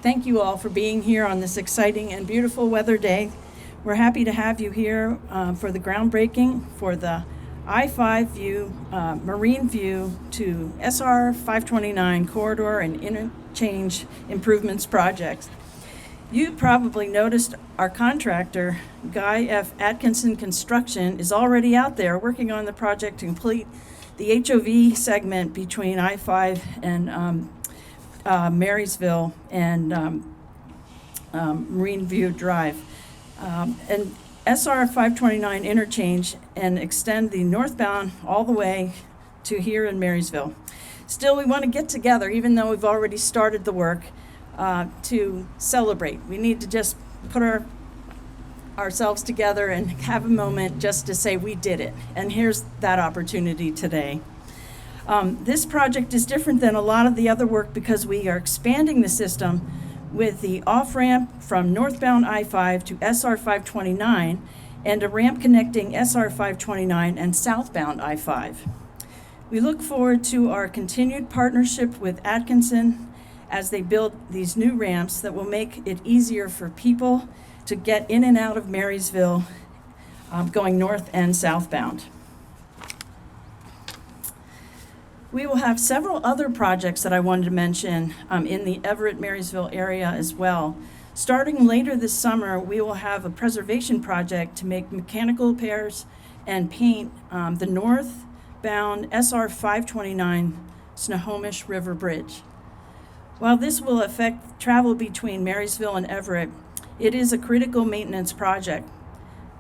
thank you all for being here on this exciting and beautiful weather day. We're happy to have you here for the groundbreaking for the I-5 view, marine view to SR 529 corridor and interchange improvements projects. You probably noticed our contractor, Guy F. Atkinson Construction, is already out there working on the project to complete the HOV segment between I-5 and Marysville and Marine View Drive. And SR 529 interchange and extend the northbound all the way to here in Marysville. Still, we want to get together, even though we've already started the work, to celebrate. We need to just put ourselves together and have a moment just to say we did it. And here's that opportunity today. This project is different than a lot of the other work because we are expanding the system with the off-ramp from northbound I-5 to SR 529 and a ramp connecting SR 529 and southbound I-5. We look forward to our continued partnership with Atkinson as they build these new ramps that will make it easier for people to get in and out of Marysville going north and southbound. We will have several other projects that I wanted to mention in the Everett, Marysville area as well. Starting later this summer, we will have a preservation project to make mechanical repairs and paint the northbound SR 529 Snohomish River Bridge. While this will affect travel between Marysville and Everett, it is a critical maintenance project.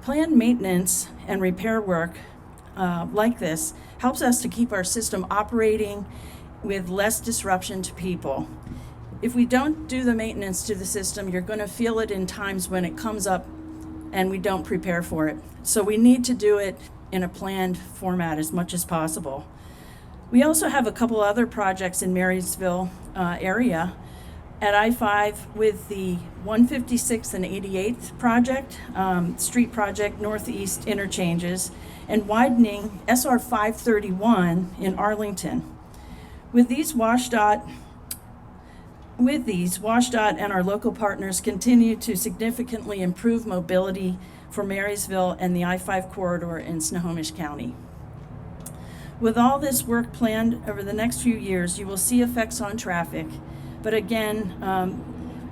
Planned maintenance and repair work like this helps us to keep our system operating with less disruption to people. If we don't do the maintenance to the system, you're going to feel it in times when it comes up and we don't prepare for it. So we need to do it in a planned format as much as possible. We also have a couple other projects in Marysville area at I-5 with the 156th and 88th project, street project northeast interchanges, and widening SR 531 in Arlington. With these, WSDOT and our local partners continue to significantly improve mobility for Marysville and the I-5 corridor in Snohomish County. With all this work planned over the next few years, you will see effects on traffic. But again,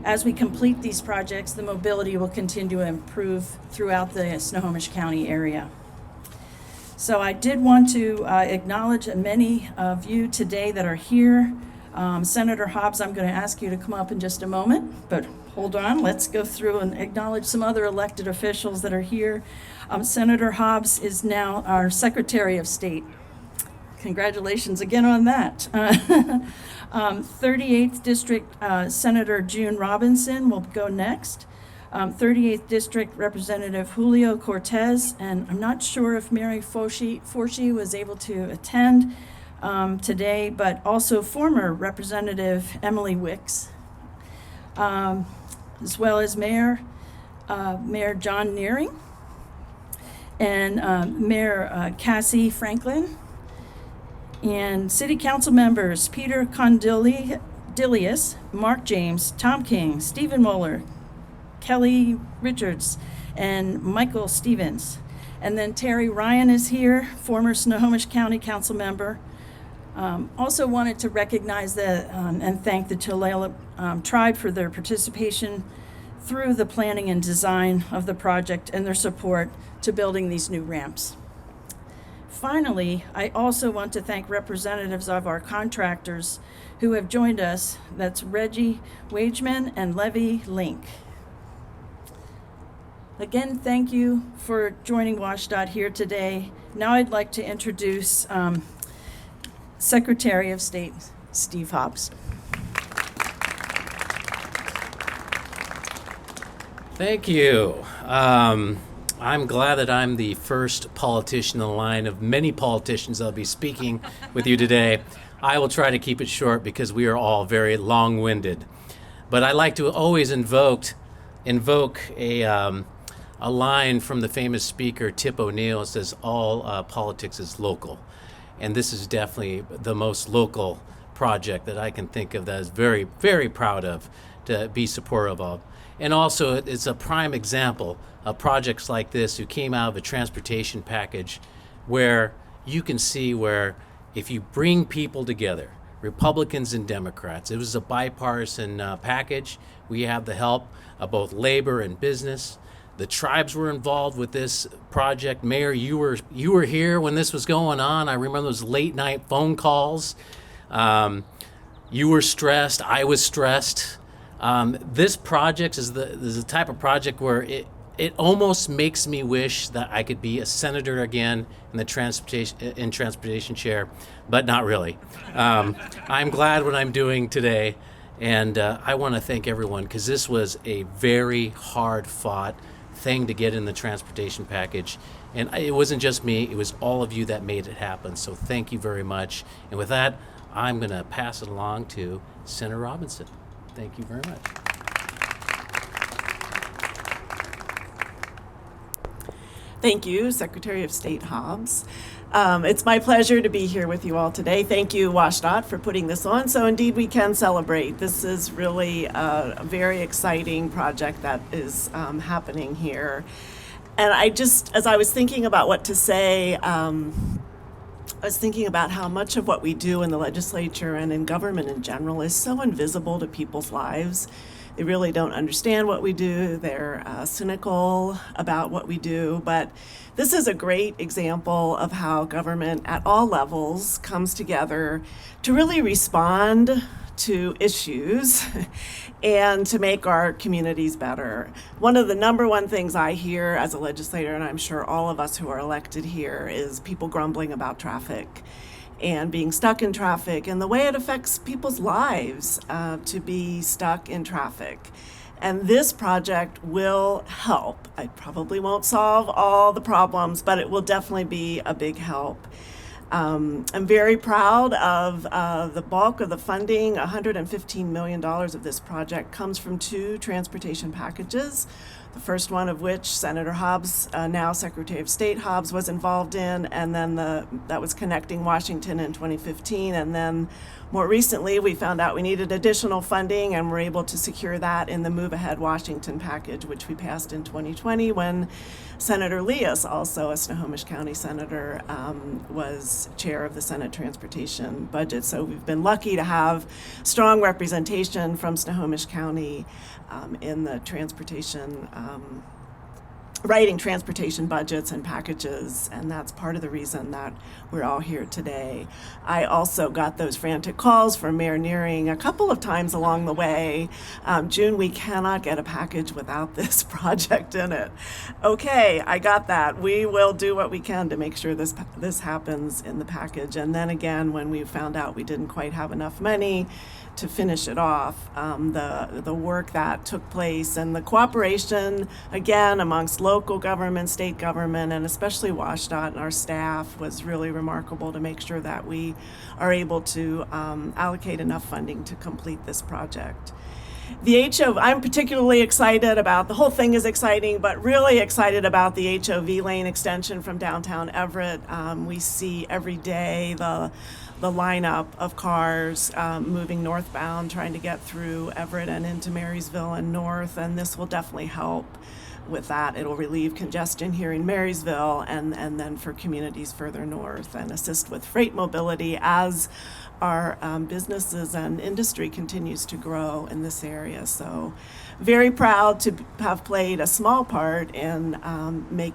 as we complete these projects, the mobility will continue to improve throughout the Snohomish County area. So I did want to acknowledge many of you today that are here. Senator Hobbs, I'm going to ask you to come up in just a moment, but hold on, let's go through and acknowledge some other elected officials that are here. Senator Hobbs is now our Secretary of State. Congratulations again on that. 38th District Senator June Robinson will go next. 38th District Representative Julio Cortes, and I'm not sure if Mary Forshee was able to attend today, but also former Representative Emily Wicks, as well as Mayor John Nehring, and Mayor Cassie Franklin, and City Council members Peter Condyles, Mark James, Tom King, Stephen Muller, Kelly Richards, and Michael Stevens. And then Terry Ryan is here, former Snohomish County Council member. Also wanted to recognize and thank the Tulalip tribe for their participation through the planning and design of the project and their support to building these new ramps. Finally, I also want to thank representatives of our contractors who have joined us. That's Reggie Wageman and Levy Link. Again, thank you for joining WSDOT here today. Now I'd like to introduce Secretary of State Steve Hobbs. Thank you. I'm glad that I'm the first politician in the line of many politicians that'll be speaking with you today. I will try to keep it short because we are all very long-winded. But I like to always invoke a line from the famous speaker Tip O'Neill. It says, all politics is local. And this is definitely the most local project that I can think of that is very, very proud of to be supportive of. And also, it's a prime example of projects like this who came out of a transportation package where you can see where if you bring people together, Republicans and Democrats, it was a bipartisan package. We have the help of both labor and business. The tribes were involved with this project. Mayor, you were here when this was going on. I remember those late night phone calls. You were stressed. I was stressed. This project is the type of project where it almost makes me wish that I could be a senator again in the transportation chair, but not really. I'm glad what I'm doing today, and I want to thank everyone because this was a very hard-fought thing to get in the transportation package. And it wasn't just me, it was all of you that made it happen. So thank you very much. And with that, I'm going to pass it along to Senator Robinson. Thank you very much. Thank you, Secretary of State Hobbs. It's my pleasure to be here with you all today. Thank you, WSDOT, for putting this on. So indeed, we can celebrate. This is really a very exciting project that is happening here. And as I was thinking about what to say, I was thinking about how much of what we do in the legislature and in government in general is so invisible to people's lives. They really don't understand what we do. They're cynical about what we do. But this is a great example of how government at all levels comes together to really respond to issues and to make our communities better. One of the number one things I hear as a legislator, and I'm sure all of us who are elected here, is people grumbling about traffic and being stuck in traffic and the way it affects people's lives to be stuck in traffic. And this project will help. It probably won't solve all the problems, but it will definitely be a big help. I'm very proud of the bulk of the funding. $115 million of this project comes from 2 transportation packages, the first one of which Senator Hobbs, now Secretary of State Hobbs, was involved in, and then that was Connecting Washington in 2015. And then more recently, we found out we needed additional funding, and were able to secure that in the Move Ahead Washington package, which we passed in 2020 when Senator Leas, also a Snohomish County senator, was chair of the Senate Transportation Budget. So we've been lucky to have strong representation from Snohomish County in the transportation, writing transportation budgets and packages, and that's part of the reason that we're all here today. I also got those frantic calls from Mayor Nehring a couple of times along the way. June, we cannot get a package without this project in it. Okay, I got that. We will do what we can to make sure this happens in the package. And then again, when we found out we didn't quite have enough money to finish it off, the work that took place and the cooperation, again, amongst local government, state government, and especially WSDOT and our staff was really remarkable to make sure that we are able to allocate enough funding to complete this project. I'm particularly excited about, the whole thing is exciting, but really excited about the HOV lane extension from downtown Everett. We see every day the lineup of cars moving northbound, trying to get through Everett and into Marysville and north, and this will definitely help with that. It'll relieve congestion here in Marysville and then for communities further north, and assist with freight mobility as our businesses and industry continues to grow in this area. So very proud to have played a small part in make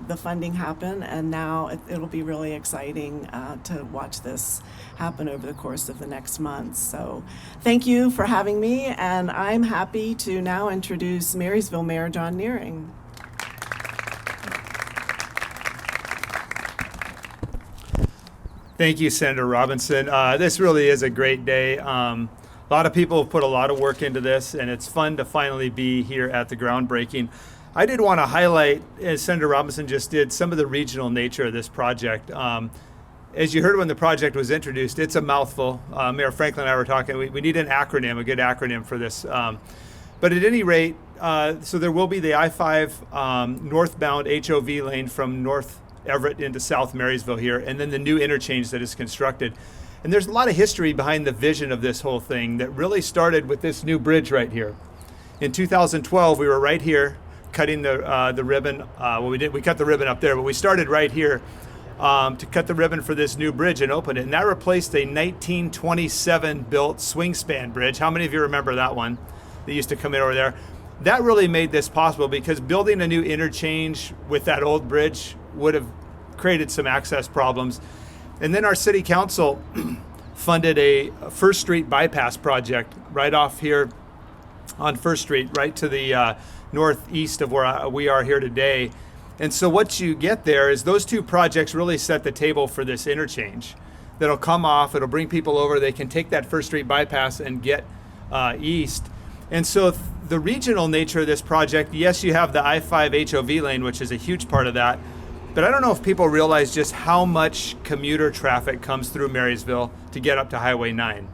the funding happen, and now it'll be really exciting to watch this happen over the course of the next months. So thank you for having me, and I'm happy to now introduce Marysville Mayor John Nehring. Thank you, Senator Robinson. This really is a great day. A lot of people have put a lot of work into this, and it's fun to finally be here at the groundbreaking. I did want to highlight, as Senator Robinson just did, some of the regional nature of this project. As you heard when the project was introduced, it's a mouthful. Mayor Franklin and I were talking, we need an acronym, a good acronym for this. But at any rate, so there will be the I-5 northbound HOV lane from North Everett into South Marysville here, and then the new interchange that is constructed. And there's a lot of history behind the vision of this whole thing that really started with this new bridge right here. In 2012, we were right here cutting the ribbon. We cut the ribbon up there, but we started right here to cut the ribbon for this new bridge and open it. And that replaced a 1927 built swing span bridge. How many of you remember that one that used to come in over there? That really made this possible, because building a new interchange with that old bridge would have created some access problems. And then our city council funded a First Street bypass project right off here on First Street, right to the northeast of where we are here today. And so what you get there is those two projects really set the table for this interchange that'll come off. It'll bring people over. They can take that First Street bypass and get east. And so the regional nature of this project, yes, you have the I-5 HOV lane, which is a huge part of that. But I don't know if people realize just how much commuter traffic comes through Marysville to get up to Highway 9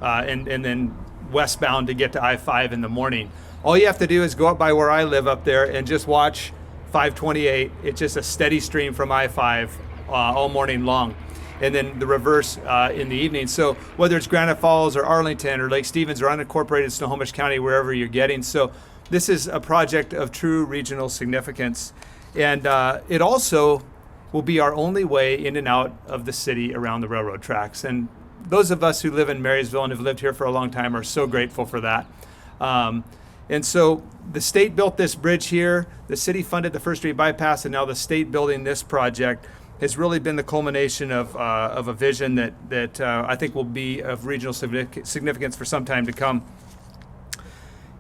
and then westbound to get to I-5 in the morning. All you have to do is go up by where I live up there and just watch 528. It's just a steady stream from I-5 all morning long. And then the reverse in the evening. So whether it's Granite Falls or Arlington or Lake Stevens or unincorporated Snohomish County, wherever you're getting. So this is a project of true regional significance. And it also will be our only way in and out of the city around the railroad tracks. And those of us who live in Marysville and have lived here for a long time are so grateful for that. And so the state built this bridge here, the city funded the First Street bypass, and now the state building this project has really been the culmination of a vision that I think will be of regional significance for some time to come.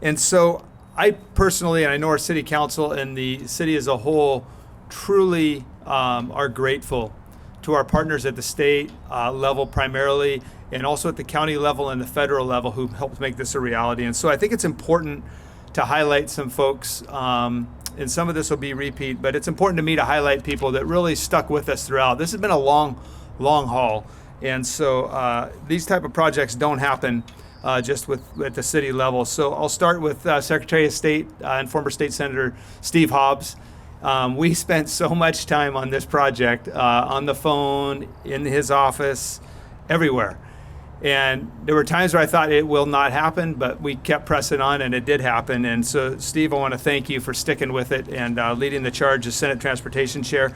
And so I personally, and I know our city council and the city as a whole, truly are grateful to our partners at the state level primarily, and also at the county level and the federal level who helped make this a reality. And so I think it's important to highlight some folks, and some of this will be repeat, but it's important to me to highlight people that really stuck with us throughout. This has been a long haul. And so these type of projects don't happen just at the city level. So I'll start with Secretary of State and former State Senator Steve Hobbs. We spent so much time on this project, on the phone, in his office, everywhere. And there were times where I thought it will not happen, but we kept pressing on, and it did happen. And so, Steve, I want to thank you for sticking with it and leading the charge as Senate Transportation Chair.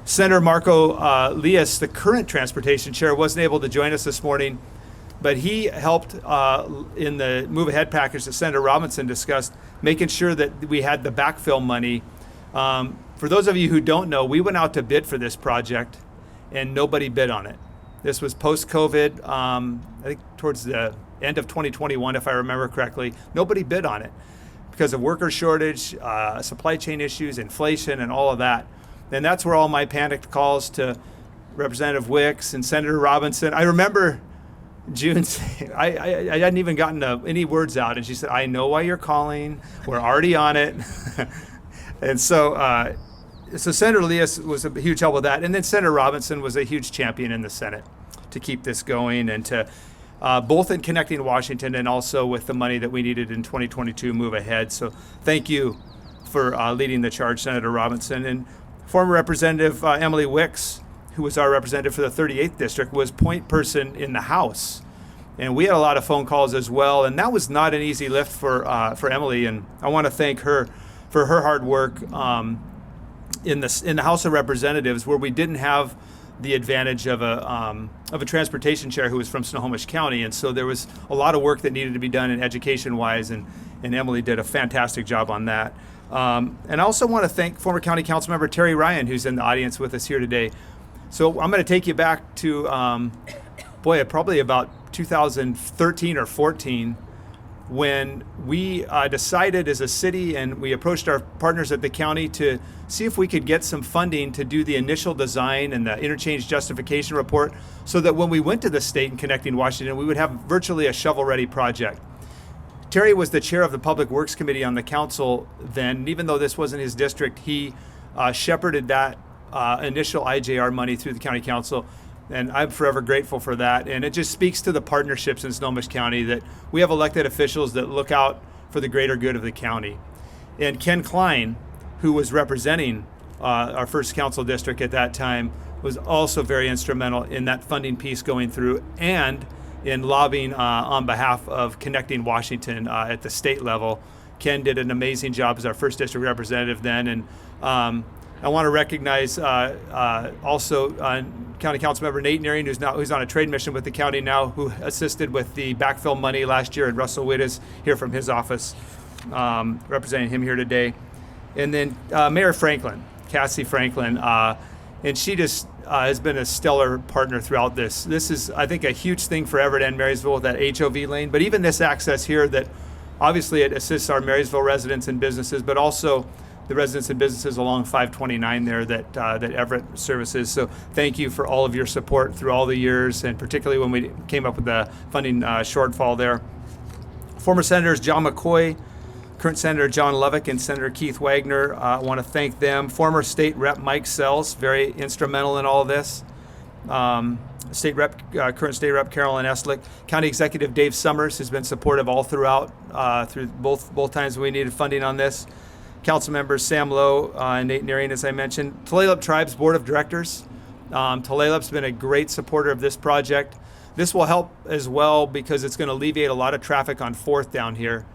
Senator Marco Lias, the current Transportation Chair, wasn't able to join us this morning, but he helped in the Move Ahead package that Senator Robinson discussed, making sure that we had the backfill money. For those of you who don't know, we went out to bid for this project, and nobody bid on it. This was post-COVID, I think towards the end of 2021, if I remember correctly. Nobody bid on it because of worker shortage, supply chain issues, inflation, and all of that. And that's where all my panicked calls to Representative Wicks and Senator Robinson. I remember June, I hadn't even gotten any words out, and she said, "I know why you're calling. We're already on it." And so Senator Lias was a huge help with that. And then Senator Robinson was a huge champion in the Senate to keep this going, and to both in connecting Washington and also with the money that we needed in 2022 Move Ahead. So thank you for leading the charge, Senator Robinson. And former Representative Emily Wicks, who was our representative for the 38th District, was point person in the House. And we had a lot of phone calls as well, and that was not an easy lift for Emily. And I want to thank her for her hard work in the House of Representatives, where we didn't have the advantage of a transportation chair who was from Snohomish County, and so there was a lot of work that needed to be done in education-wise, and Emily did a fantastic job on that. And I also want to thank former County Councilmember Terry Ryan, who's in the audience with us here today. So I'm going to take you back to, probably about 2013 or 14, when we decided as a city, and we approached our partners at the county to see if we could get some funding to do the initial design and the interchange justification report, so that when we went to the state and connecting Washington, we would have virtually a shovel-ready project. Terry was the chair of the Public Works Committee on the council then, and even though this wasn't his district, he shepherded that initial IJR money through the county council. And I'm forever grateful for that. And it just speaks to the partnerships in Snohomish County, that we have elected officials that look out for the greater good of the county. And Ken Klein, who was representing our first council district at that time, was also very instrumental in that funding piece going through and in lobbying on behalf of connecting Washington at the state level. Ken did an amazing job as our first district representative then, and I want to recognize also County Councilmember Nehring, who's on a trade mission with the county now, who assisted with the backfill money last year, and Russell Witt is here from his office, representing him here today. And then Mayor Franklin, Cassie Franklin, and she just has been a stellar partner throughout this. This is, I think, a huge thing for Everett and Marysville with that HOV lane, but even this access here that obviously it assists our Marysville residents and businesses, but also the residents and businesses along 529 there that Everett services. So thank you for all of your support through all the years, and particularly when we came up with the funding shortfall there. Former Senators John McCoy, current Senator John Lovick, and Senator Keith Wagner, I want to thank them. Former State Rep Mike Sells, very instrumental in all of this. Current State Rep Carolyn Eslick, County Executive Dave Summers has been supportive all throughout, through both times we needed funding on this. Councilmembers Sam Lowe and Nate Nehring, as I mentioned. Tulalip Tribe's Board of Directors. Tulalip's been a great supporter of this project. This will help as well because it's going to alleviate a lot of traffic on 4th down here,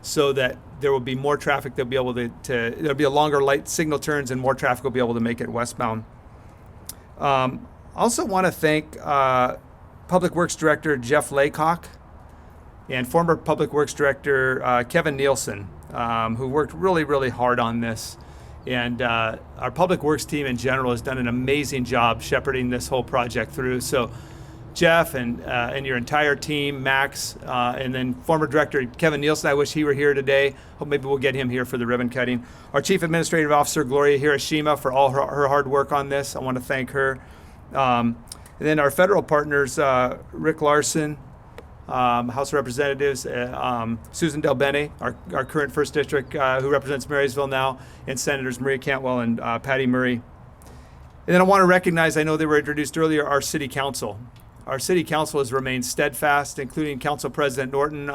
so that there will be more traffic that'll be able there'll be a longer light signal turns and more traffic will be able to make it westbound. Also want to thank Public Works Director Jeff Laycock and former Public Works Director Kevin Nielsen, who worked really, really hard on this. And our Public Works team in general has done an amazing job shepherding this whole project through. So Jeff and your entire team, Max, and then former Director Kevin Nielsen, I wish he were here today. Hope maybe we'll get him here for the ribbon cutting. Our Chief Administrative Officer, Gloria Hiroshima, for all her hard work on this. I want to thank her. And then our federal partners, Rick Larson, House of Representatives, Susan Del Bene, our current First District, who represents Marysville now, and Senators Maria Cantwell and Patty Murray. And then I want to recognize, I know they were introduced earlier, our City Council. Our City Council has remained steadfast, including Council President Norton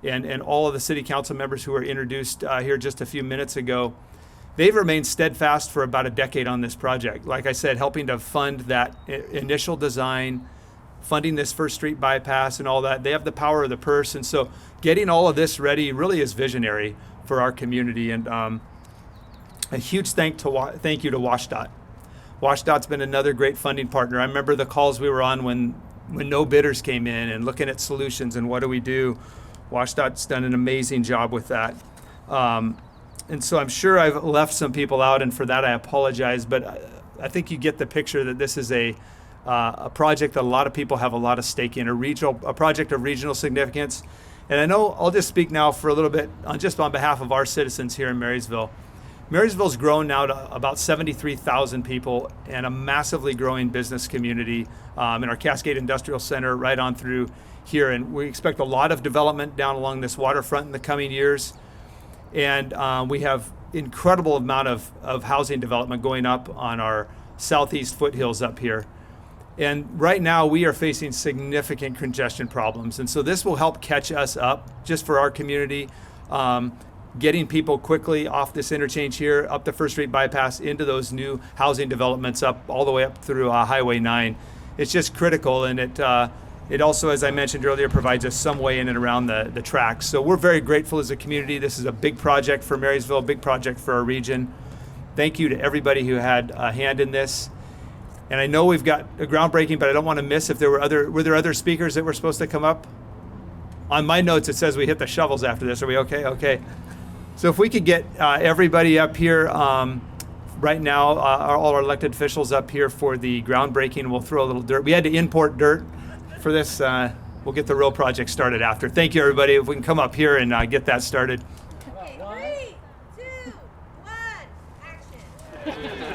and all of the City Council members who were introduced here just a few minutes ago. They've remained steadfast for about a decade on this project. Like I said, helping to fund that initial design, funding this First Street bypass and all that. They have the power of the purse, and so getting all of this ready really is visionary for our community. And a huge thank you to WSDOT. WSDOT's been another great funding partner. I remember the calls we were on when no bidders came in and looking at solutions and what do we do. WSDOT's done an amazing job with that. And so I'm sure I've left some people out, and for that I apologize, but I think you get the picture that this is a project that a lot of people have a lot of stake in, a project of regional significance. And I know I'll just speak now for a little bit on behalf of our citizens here in Marysville. Marysville's grown now to about 73,000 people and a massively growing business community in our Cascade Industrial Center right on through here. And we expect a lot of development down along this waterfront in the coming years. And we have incredible amount of housing development going up on our southeast foothills up here. And right now we are facing significant congestion problems. And so this will help catch us up just for our community. Getting people quickly off this interchange here, up the First Street bypass into those new housing developments up all the way up through Highway 9. It's just critical, and it also, as I mentioned earlier, provides us some way in and around the tracks. So we're very grateful as a community. This is a big project for Marysville, a big project for our region. Thank you to everybody who had a hand in this. And I know we've got a groundbreaking, but I don't want to miss if were there other speakers that were supposed to come up? On my notes, it says we hit the shovels after this. Are we okay? Okay. So if we could get everybody up here right now, all our elected officials up here for the groundbreaking. We'll throw a little dirt. We had to import dirt for this. We'll get the real project started after. Thank you, everybody. If we can come up here and get that started. Okay, 3, 2, 1, action.